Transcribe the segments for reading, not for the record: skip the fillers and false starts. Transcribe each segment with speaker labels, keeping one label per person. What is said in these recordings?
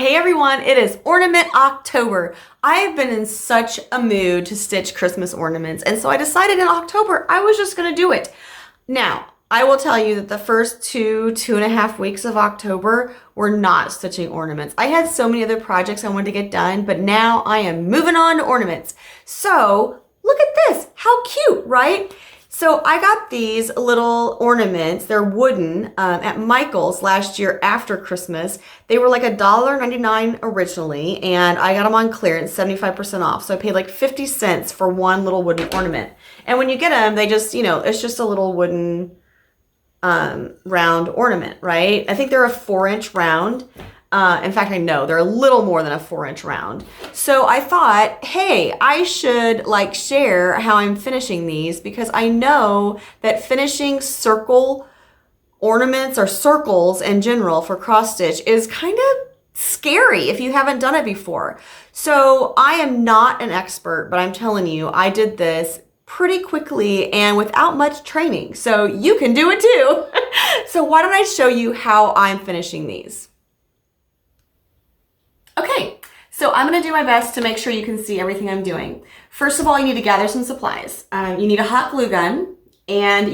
Speaker 1: Hey everyone, it is Ornament October. I have been in such a mood to stitch Christmas ornaments, and so I decided in October I was just gonna do it. Now, I will tell you that the first two and a half weeks of October were not stitching ornaments. I had so many other projects I wanted to get done, but now I am moving on to ornaments. So, look at this, how cute, right? So I got these little ornaments, they're wooden, at Michael's last year after Christmas. They were like $1.99 originally, and I got them on clearance, 75% off. So I paid like 50 cents for one little wooden ornament. And when you get them, they just, it's just a little wooden round ornament, right? I think they're a 4-inch round. In fact, I know they're a little more than a 4-inch round. So I thought, hey, I should share how I'm finishing these, because I know that finishing circle ornaments or circles in general for cross stitch is kind of scary if you haven't done it before. So I am not an expert, but I'm telling you, I did this pretty quickly and without much training. So you can do it too. So why don't I show you how I'm finishing these? Okay, so I'm going to do my best to make sure you can see everything I'm doing. First of all, you need to gather some supplies. You need a hot glue gun, and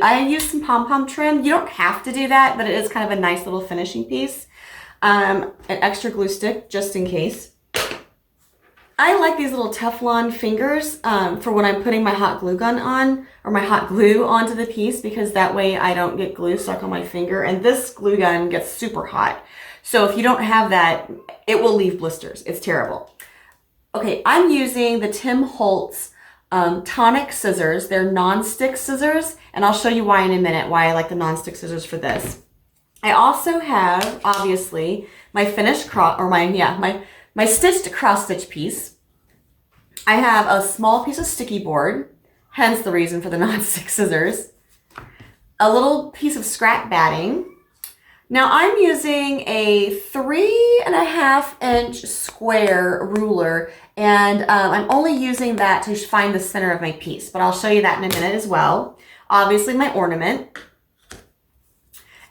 Speaker 1: I used some Pom Pom trim. You don't have to do that, but it is kind of a nice little finishing piece. An extra glue stick, just in case. I like these little Teflon fingers for when I'm putting my hot glue gun on, or my hot glue onto the piece, because that way I don't get glue stuck on my finger. And this glue gun gets super hot. So if you don't have that, it will leave blisters. It's terrible. Okay, I'm using the Holtz tonic scissors. They're non-stick scissors, and I'll show you why in a minute, why I like the non-stick scissors for this. I also have, obviously, my finished my stitched cross stitch piece. I have a small piece of sticky board, hence the reason for the non-stick scissors. A little piece of scrap batting. Now I'm using a 3.5-inch square ruler, and I'm only using that to find the center of my piece, but I'll show you that in a minute as well. Obviously my ornament.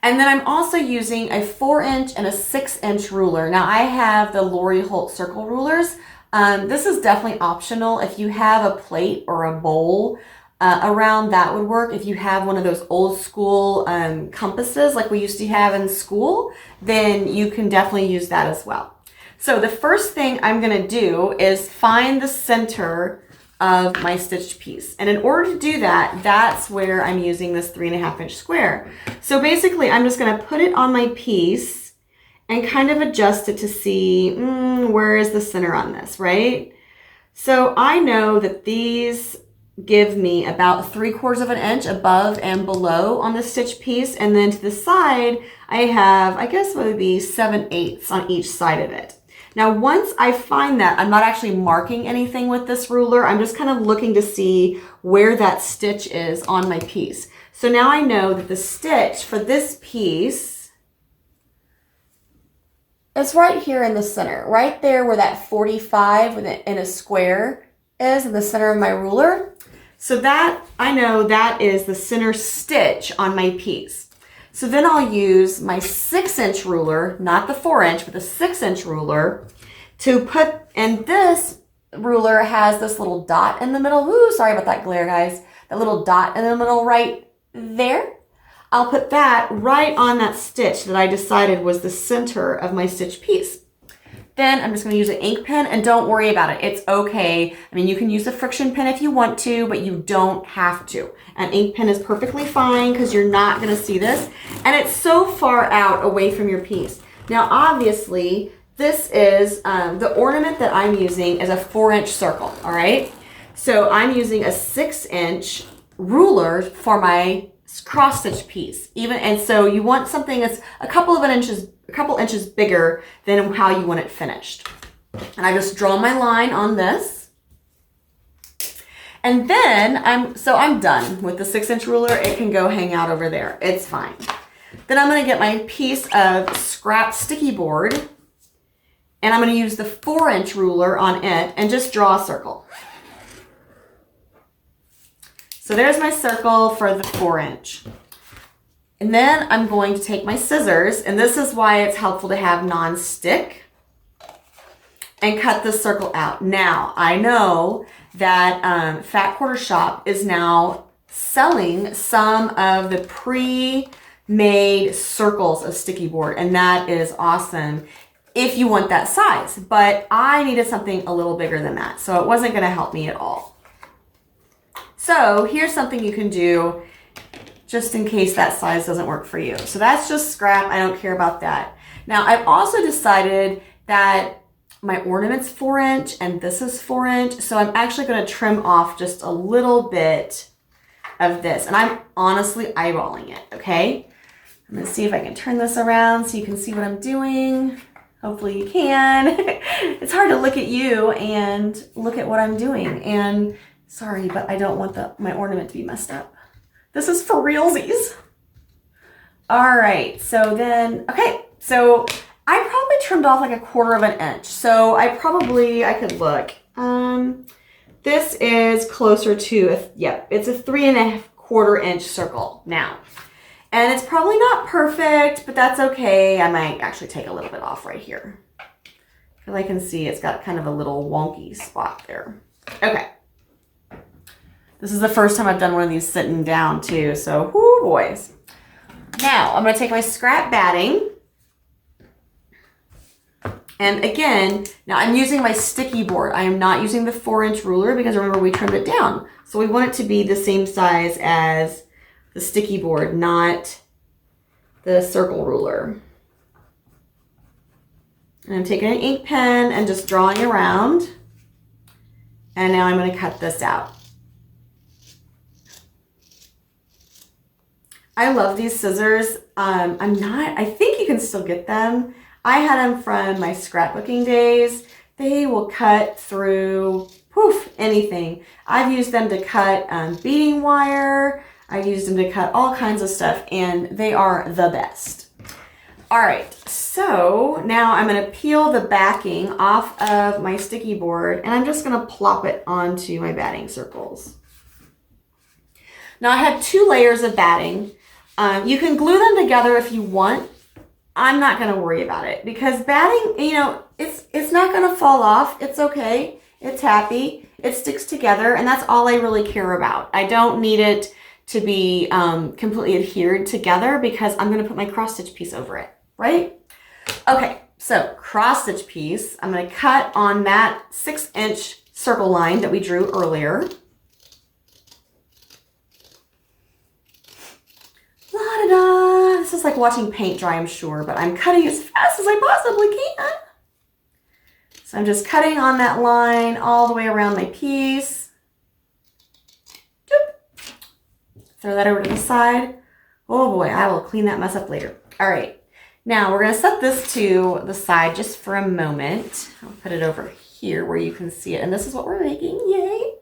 Speaker 1: And then I'm also using a 4-inch and a 6-inch ruler. Now I have the Holtz circle rulers. This is definitely optional. If you have a plate or a bowl around, that would work. If you have one of those old school compasses like we used to have in school, then you can definitely use that as well. So the first thing I'm gonna do is find the center of my stitched piece. And in order to do that, that's where I'm using this 3.5-inch square. So basically I'm just gonna put it on my piece and kind of adjust it to see where is the center on this, right? So I know that these give me about 3/4 inch above and below on the stitch piece, and then to the side I have, I guess what would be 7/8 on each side of it. Now once I find that, I'm not actually marking anything with this ruler, I'm just kind of looking to see where that stitch is on my piece. So now I know that the stitch for this piece is right here in the center, right there where that 45 in a square is in the center of my ruler. So that, I know that is the center stitch on my piece. So then I'll use my 6-inch ruler, not the 4-inch, but the 6-inch ruler to put, and this ruler has this little dot in the middle. Ooh, sorry about that glare, guys. That little dot in the middle right there. I'll put that right on that stitch that I decided was the center of my stitch piece. Then I'm just going to use an ink pen, and don't worry about it. It's okay. I mean, you can use a friction pen if you want to, but you don't have to. An ink pen is perfectly fine because you're not going to see this. And it's so far out away from your piece. Now, obviously, this is the ornament that I'm using is a 4-inch circle, all right? So I'm using a 6-inch ruler for my cross stitch piece. And so you want something that's a couple inches bigger than how you want it finished. And I just draw my line on this. And then I'm done with the 6-inch ruler. It can go hang out over there. It's fine. Then I'm going to get my piece of scrap sticky board, and I'm going to use the 4-inch ruler on it and just draw a circle. So there's my circle for the 4-inch. And then I'm going to take my scissors, and this is why it's helpful to have non-stick. and cut this circle out. Now, I know that Fat Quarter Shop is now selling some of the pre-made circles of sticky board, and that is awesome if you want that size. But I needed something a little bigger than that, so it wasn't going to help me at all. So here's something you can do just in case that size doesn't work for you. So that's just scrap. I don't care about that. Now, I've also decided that my ornament's 4" and this is 4", so I'm actually going to trim off just a little bit of this, and I'm honestly eyeballing it, okay? I'm going to see if I can turn this around so you can see what I'm doing. Hopefully you can. It's hard to look at you and look at what I'm doing, and sorry, but I don't want my ornament to be messed up. This is for realsies. All right, so then, okay, so I probably trimmed off like 1/4 inch. So I could look. This is closer to, yep, it's a 3¼ inch circle now. And it's probably not perfect, but that's okay. I might actually take a little bit off right here. Because I can see it's got kind of a little wonky spot there. Okay. This is the first time I've done one of these sitting down too, so whoo boys. Now, I'm going to take my scrap batting. And again, now I'm using my sticky board. I am not using the 4" ruler because remember we trimmed it down. So we want it to be the same size as the sticky board, not the circle ruler. And I'm taking an ink pen and just drawing around. And now I'm going to cut this out. I love these scissors. I think you can still get them. I had them from my scrapbooking days. They will cut through, anything. I've used them to cut beading wire. I've used them to cut all kinds of stuff, and they are the best. All right, so now I'm gonna peel the backing off of my sticky board, and I'm just gonna plop it onto my batting circles. Now I have 2 layers of batting. You can glue them together if you want. I'm not going to worry about it because batting, it's not going to fall off. It's okay. It's happy. It sticks together, and that's all I really care about. I don't need it to be completely adhered together because I'm going to put my cross stitch piece over it, right? Okay, so cross stitch piece, I'm going to cut on that 6" circle line that we drew earlier. La-da-da. This is like watching paint dry, I'm sure, but I'm cutting as fast as I possibly can. So I'm just cutting on that line all the way around my piece. Doop. Throw that over to the side. Oh boy, I will clean that mess up later. All right, now we're gonna set this to the side just for a moment. I'll put it over here where you can see it, and this is what we're making, yay.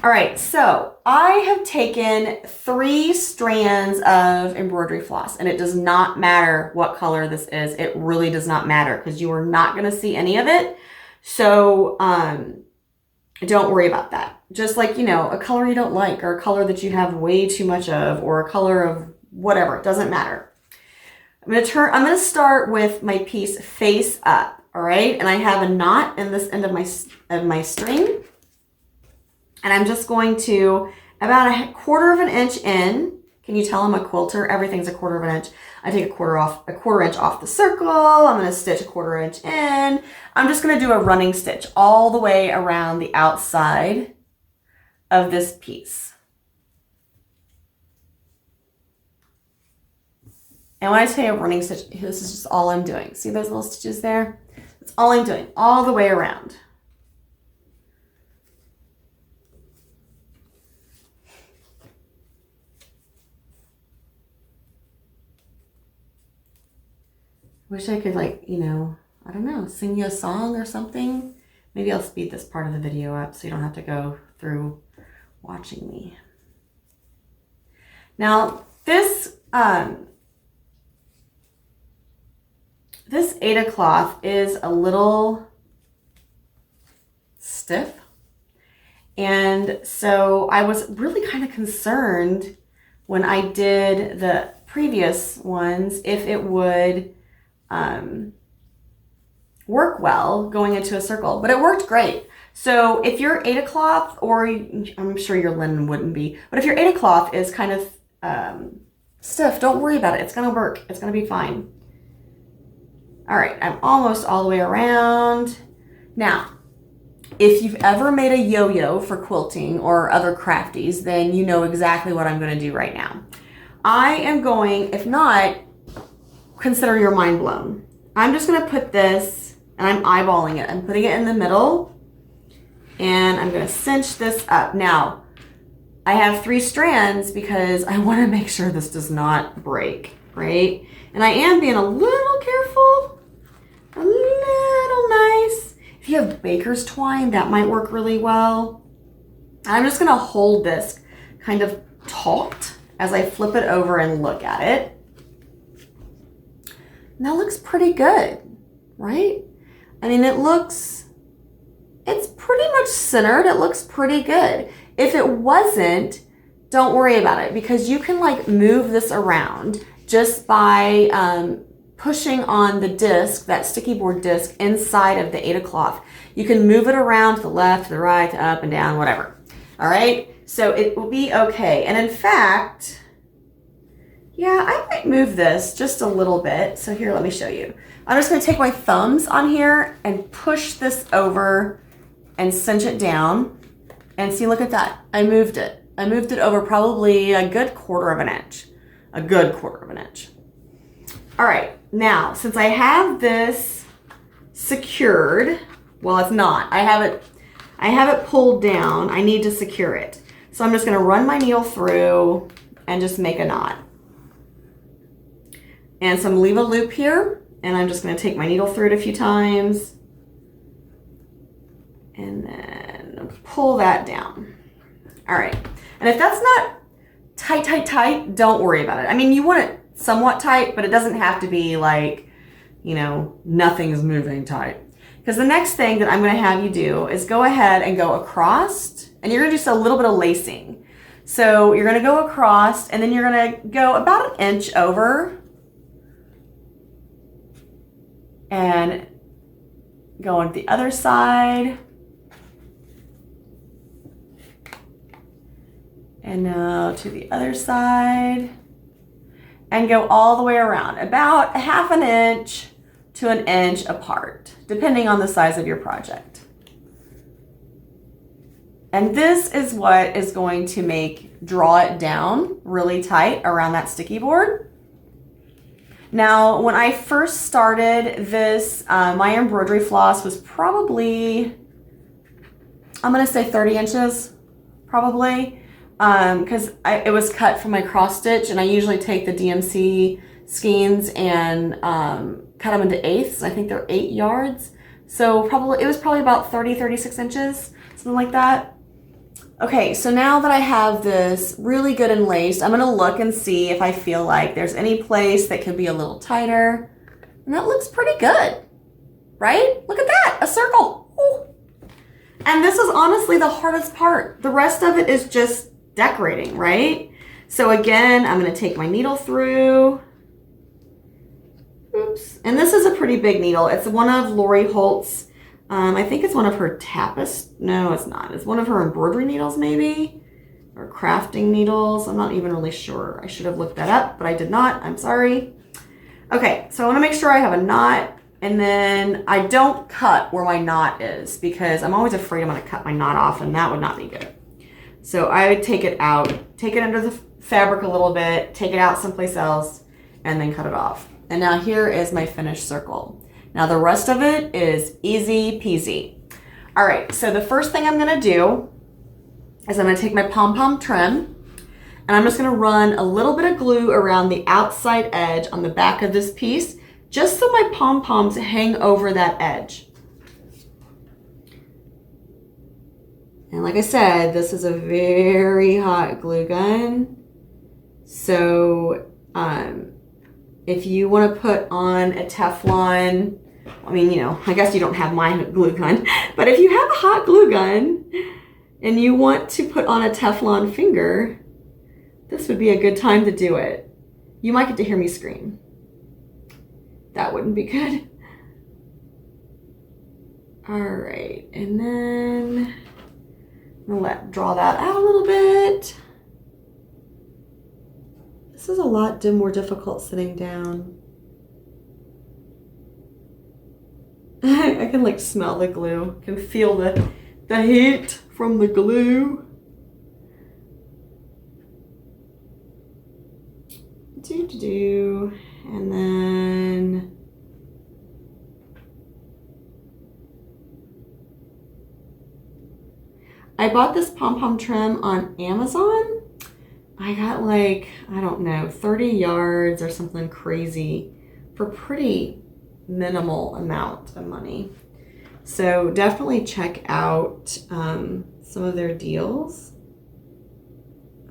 Speaker 1: All right, so I have taken 3 strands of embroidery floss, and it does not matter what color this is. It really does not matter because you are not going to see any of it. So don't worry about that. Just like, a color you don't like or a color that you have way too much of or a color of whatever, it doesn't matter. I'm going to start with my piece face up, all right? And I have a knot in this end of my string. And I'm just going to, about 1/4 inch in, can you tell I'm a quilter? Everything's 1/4 inch. I take a quarter inch off the circle. I'm going to stitch 1/4 inch in. I'm just going to do a running stitch all the way around the outside of this piece. And when I say a running stitch, this is just all I'm doing. See those little stitches there? That's all I'm doing, all the way around. Wish I could I don't know, sing you a song or something. Maybe I'll speed this part of the video up so you don't have to go through watching me. Now this Aida cloth is a little stiff. And so I was really kind of concerned when I did the previous ones if it would work well going into a circle, but it worked great. So if your Aida cloth, or I'm sure your linen wouldn't be, but if your Aida cloth is kind of stiff, don't worry about it. It's gonna work. It's gonna be fine. All right, I'm almost all the way around. Now, if you've ever made a yo-yo for quilting or other crafties, then you know exactly what I'm gonna do right now. I am going, if not, consider your mind blown. I'm just gonna put this, and I'm eyeballing it. I'm putting it in the middle, and I'm gonna cinch this up. Now, I have 3 strands because I wanna make sure this does not break, right? And I am being a little careful, a little nice. If you have baker's twine, that might work really well. I'm just gonna hold this kind of taut as I flip it over and look at it. And that looks pretty good, right? I mean, it's pretty much centered. It looks pretty good. If it wasn't, don't worry about it, because you can like move this around just by pushing on the disc, that sticky board disc inside of the Aida cloth. You can move it around to the left, to the right, to up and down, whatever. All right, so it will be okay. And in fact, yeah, I might move this just a little bit. So here, let me show you. I'm just gonna take my thumbs on here and push this over and cinch it down. And see, look at that, I moved it. I moved it over probably a good 1/4 of an inch. A good 1/4 of an inch. All right, now, since I have this secured, well, it's not. I have it pulled down. I need to secure it. So I'm just gonna run my needle through and just make a knot. And so I'm gonna leave a loop here, and I'm just gonna take my needle through it a few times and then pull that down. All right, and if that's not tight, don't worry about it. I mean, you want it somewhat tight, but it doesn't have to be like, you know, nothing is moving tight. Because the next thing that I'm gonna have you do is go ahead and go across, and you're gonna do just a little bit of lacing. So you're gonna go across, and then you're gonna go about 1 inch over, and go on the other side. And now to the other side. And go all the way around, about 1/2 inch to 1 inch apart, depending on the size of your project. And this is what is going to draw it down really tight around that sticky board. Now, when I first started this, my embroidery floss was probably, I'm gonna say 30 inches, probably. Because it was cut from my cross stitch, and I usually take the DMC skeins and cut them into eighths. I think they're 8 yards. So it was probably about 30, 36 inches, something like that. Okay, so now that I have this really good and laced, I'm gonna look and see if I feel like there's any place that could be a little tighter. And that looks pretty good, right? Look at that, a circle. Ooh. And this is honestly the hardest part. The rest of it is just decorating, right? So again, I'm gonna take my needle through. Oops. And this is a pretty big needle. It's one of Lori Holtz. I think it's one of her no, it's not. It's one of her embroidery needles maybe, or crafting needles. I'm not even really sure. I should have looked that up, but I did not. I'm sorry. Okay, so I wanna make sure I have a knot, and then I don't cut where my knot is, because I'm always afraid I'm gonna cut my knot off, and that would not be good. So I would take it out, take it under the fabric a little bit, take it out someplace else, and then cut it off. And now here is my finished circle. Now the rest of it is easy peasy. All right, so the first thing I'm gonna do is I'm gonna take my Pom Pom trim, and I'm just gonna run a little bit of glue around the outside edge on the back of this piece, just so my pom-poms hang over that edge. And like I said, this is a very hot glue gun. So if you want to put on a Teflon, I mean, you know, I guess you don't have my glue gun, but if you have a hot glue gun and you want to put on a Teflon finger, this would be a good time to do it. You might get to hear me scream. That wouldn't be good. All right, and then I'm gonna draw that out a little bit. This is a lot more difficult sitting down. I can like smell the glue. I can feel the heat from the glue. And then I bought this Pom Pom trim on Amazon. I got like, I don't know, 30 yards or something crazy for pretty minimal amount of money. So definitely check out some of their deals.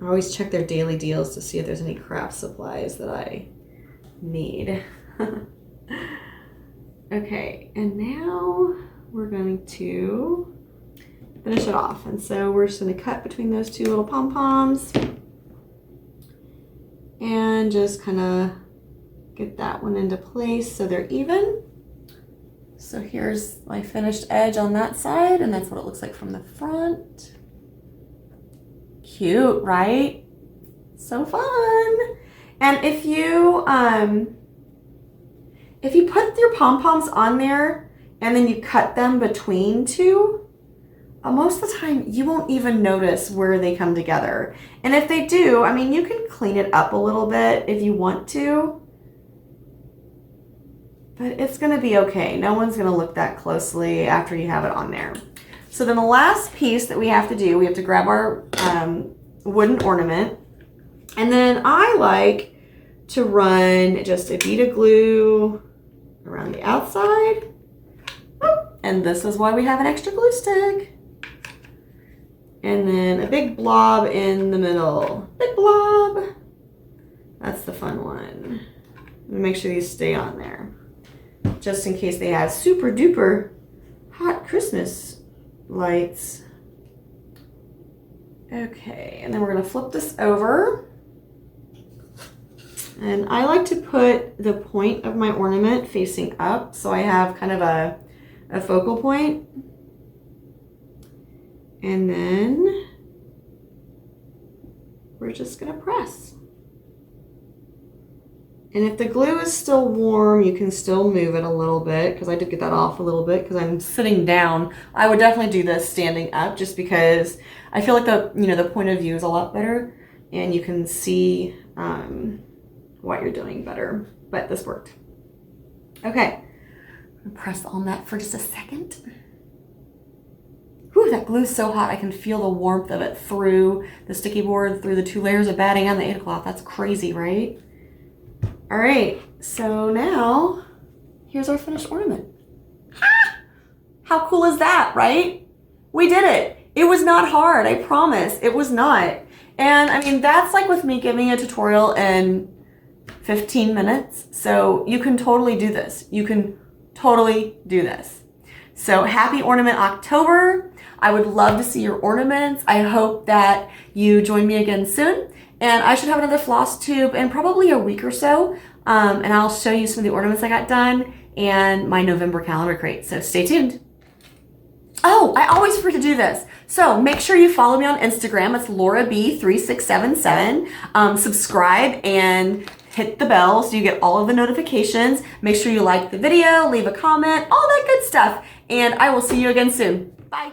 Speaker 1: I always check their daily deals to see if there's any craft supplies that I need. Okay, and now we're going to finish it off. And so we're just going to cut between those two little pom-poms and just kind of get that one into place so they're even. So here's my finished edge on that side, and that's what it looks like from the front. Cute, right? So fun. And if you put your pom-poms on there and then you cut them between two, most of the time you won't even notice where they come together. And if they do, I mean, you can clean it up a little bit if you want to, but it's gonna be okay. No one's gonna look that closely after you have it on there. So then the last piece that we have to do, we have to grab our wooden ornament. And then I like to run just a bead of glue around the outside. And this is why we have an extra glue stick. And then a big blob in the middle. Big blob. That's the fun one. Make sure these stay on there, just in case they have super duper hot Christmas lights. Okay, and then we're gonna flip this over. And I like to put the point of my ornament facing up, so I have kind of a focal point. And then we're just gonna press. And if the glue is still warm, you can still move it a little bit, because I did get that off a little bit because I'm sitting down. I would definitely do this standing up just because I feel like the point of view is a lot better and you can see what you're doing better, but this worked. Okay, I'm gonna press on that for just a second. Whew, that glue's so hot. I can feel the warmth of it through the sticky board, through the 2 layers of batting and the 8 o'clock. That's crazy, right? All right, so now here's our finished ornament. Ah! How cool is that, right? We did it. It was not hard, I promise. It was not. And I mean, that's like with me giving a tutorial in 15 minutes. So you can totally do this. You can totally do this. So happy Ornament October. I would love to see your ornaments. I hope that you join me again soon. And I should have another floss tube in probably a week or so. And I'll show you some of the ornaments I got done and my November calendar crate. So stay tuned. Oh, I always forget to do this. So make sure you follow me on Instagram. It's LauraB3677. Subscribe and hit the bell so you get all of the notifications. Make sure you like the video, leave a comment, all that good stuff. And I will see you again soon. Bye.